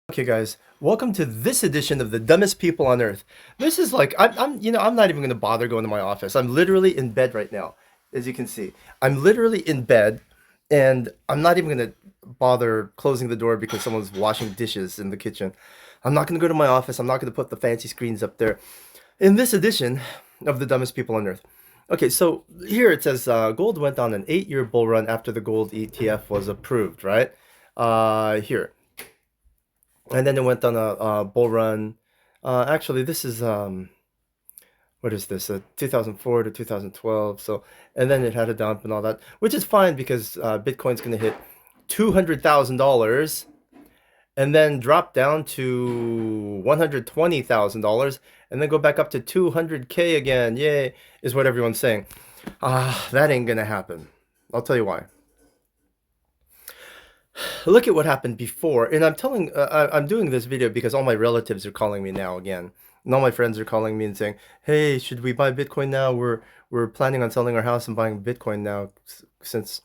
Okay, guys, welcome to this edition of the dumbest people on earth. This is like I'm not even going to bother going to my office. I'm literally in bed right now, as you can see. I'm literally in bed, and I'm not even going to bother closing the door because someone's washing dishes in the kitchen. I'm not going to go to my office. I'm not going to put the fancy screens up there. In this edition of the dumbest people on earth. Okay, so here it says gold went on an 8-year bull run after the gold ETF was approved, right? Here. And then it went on a bull run. Actually, this is what is this? 2004 to 2012. So, and then it had a dump and all that, which is fine because Bitcoin's going to hit $200,000 and then drop down to $120,000 and then go back up to 200K again. Yay, is what everyone's saying. That ain't gonna happen. I'll tell you why. Look at what happened before, and I'm doing this video because all my relatives are calling me now again, and all my friends are calling me and saying, "Hey, should we buy Bitcoin now? We're planning on selling our house and buying Bitcoin now since."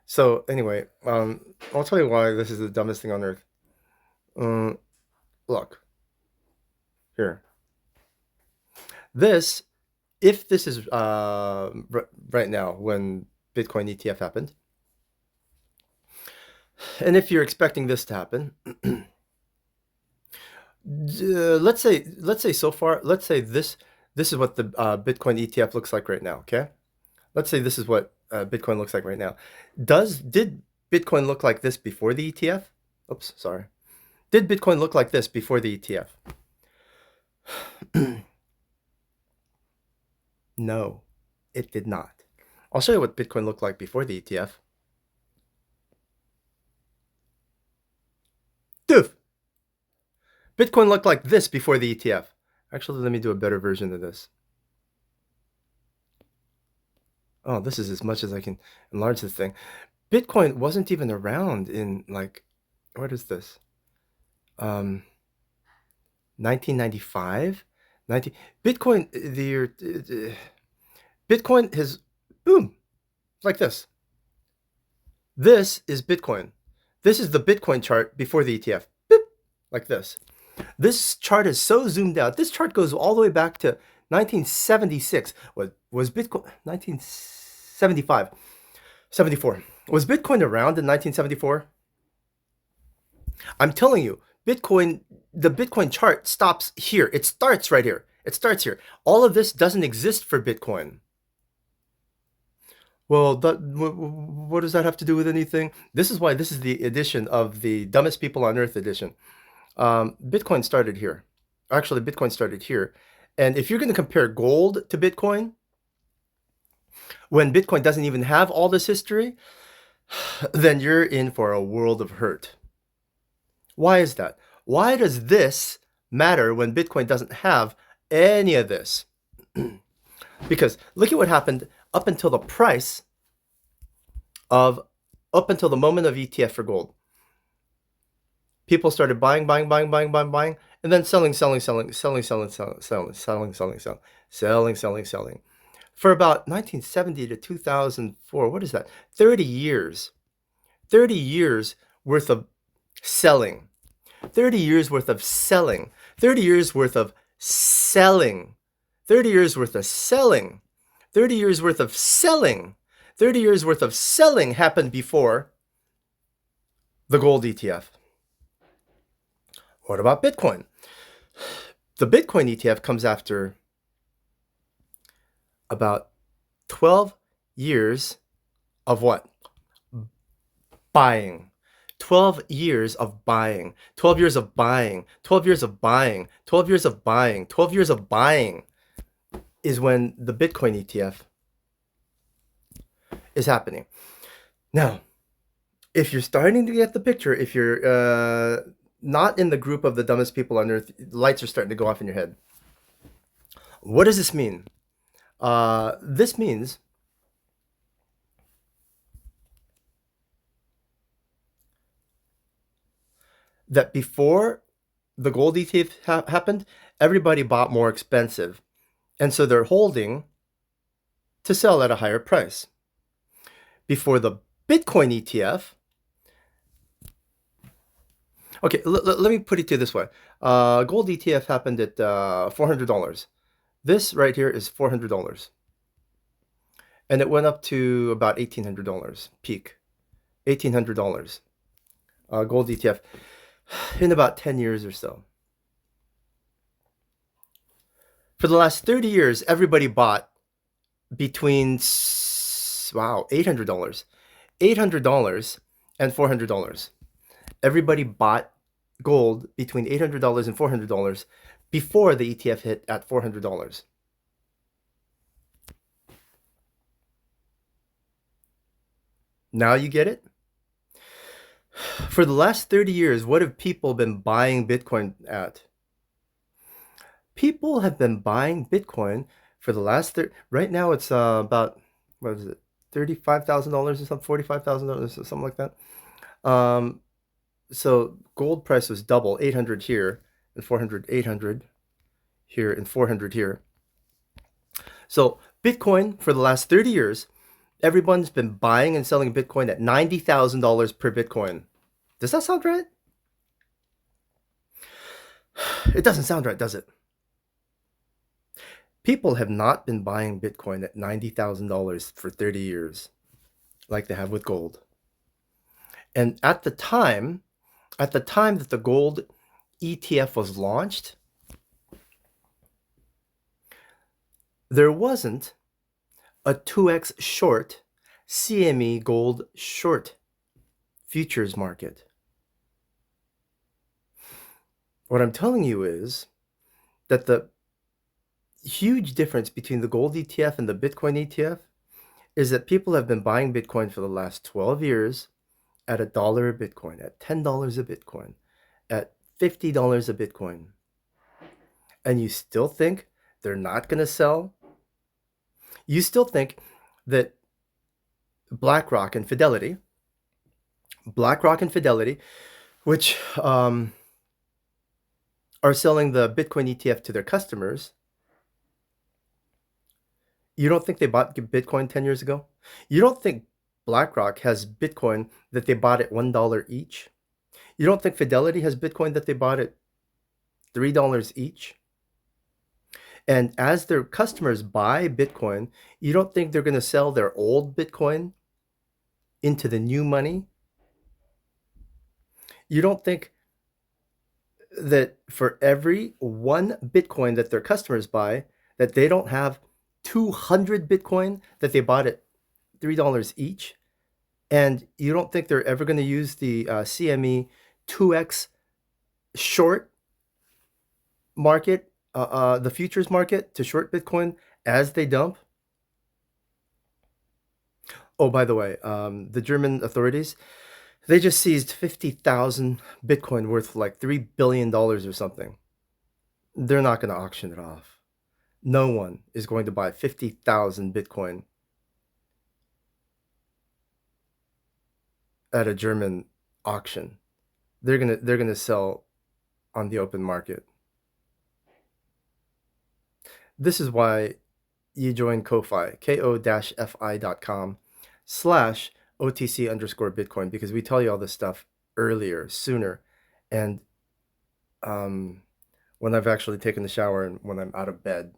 So anyway, I'll tell you why this is the dumbest thing on earth. Um, Look here. This, if this is right now when Bitcoin ETF happened, and if you're expecting this to happen. Let's say so far, let's say this is what the Bitcoin ETF looks like right now, okay? Let's say this is what Bitcoin looks like right now. Did Bitcoin look like this before the ETF? Oops, sorry. Did Bitcoin look like this before the ETF? No, it did not. I'll show you what Bitcoin looked like before the ETF. Doof! Bitcoin looked like this before the ETF. Actually, let me do a better version of this. Oh, this is as much as I can enlarge this thing. Bitcoin wasn't even around in like, what is this? 1995? 90 Bitcoin the year Bitcoin has boom, like this. This is Bitcoin. This is the Bitcoin chart before the ETF. Boop, like this. This chart is so zoomed out. This chart goes all the way back to 1976. Was Bitcoin 1975? 74. Was Bitcoin around in 1974? I'm telling you, the Bitcoin chart stops here. It starts right here. It starts here. All of this doesn't exist for Bitcoin. Well, what does that have to do with anything? This is why this is the edition of the Dumbest People on Earth edition. Bitcoin started here. Actually, Bitcoin started here. And if you're going to compare gold to Bitcoin, when Bitcoin doesn't even have all this history, then you're in for a world of hurt. Why is that? Why does this matter when Bitcoin doesn't have any of this? Because look at what happened up until the moment of ETF for gold. People started buying, and then selling. For about 1970 to 2004, what is that? 30 years. 30 years worth of selling. 30 years worth of selling. 30 years worth of selling. 30 years worth of selling. 30 years worth of selling. 30 years worth of selling happened before the gold ETF. What about Bitcoin? The Bitcoin ETF comes after about 12 years of what? Buying. 12 years of buying. 12 years of buying. 12 years of buying. 12 years of buying. 12 years of buying is when the Bitcoin ETF is happening. Now, if you're starting to get the picture, if you're not in the group of the dumbest people on earth, lights are starting to go off in your head. What does this mean? This means that before the gold ETF happened, everybody bought more expensive. And so they're holding to sell at a higher price. Before the Bitcoin ETF, Okay, let me put it to you this way. Gold ETF happened at $400. This right here is $400, and it went up to about $1,800 peak. $1,800 gold ETF in about 10 years or so. For the last 30 years, everybody bought between wow, $800, $800 and $400. Everybody bought gold between $800 and $400 before the ETF hit at $400. Now you get it? For the last 30 years, what have people been buying Bitcoin at? People have been buying Bitcoin for the last right now it's about, what is it, $35,000 or something, $45,000 or something like that. Um, so gold price was double, 800 here and 400, 800 here and 400 here. So Bitcoin for the last 30 years, everyone's been buying and selling Bitcoin at $90,000 per Bitcoin. Does that sound right? It doesn't sound right, does it? People have not been buying Bitcoin at $90,000 for 30 years like they have with gold. And at the time that the gold ETF was launched, there wasn't a 2x short CME gold short futures market. What I'm telling you is that the huge difference between the gold ETF and the Bitcoin ETF is that people have been buying Bitcoin for the last 12 years at $1 a Bitcoin, at $10 a Bitcoin, at $50 a Bitcoin. And you still think they're not going to sell? You still think that BlackRock and Fidelity, which are selling the Bitcoin ETF to their customers, you don't think they bought Bitcoin 10 years ago? You don't think BlackRock has Bitcoin that they bought at $1 each? You don't think Fidelity has Bitcoin that they bought at $3 each? And as their customers buy Bitcoin, you don't think they're going to sell their old Bitcoin into the new money? You don't think that for every one Bitcoin that their customers buy, that they don't have 200 Bitcoin that they bought at $3 each? And you don't think they're ever going to use the CME 2x short market, the futures market, to short Bitcoin as they dump? Oh, by the way, the German authorities, they just seized 50,000 Bitcoin worth like $3 billion or something. They're not going to auction it off. No one is going to buy 50,000 Bitcoin at a German auction. They're gonna sell on the open market. This is why you join Ko-Fi, ko-fi.com/OTC underscore Bitcoin, because we tell you all this stuff earlier, sooner, and when I've actually taken the shower and when I'm out of bed.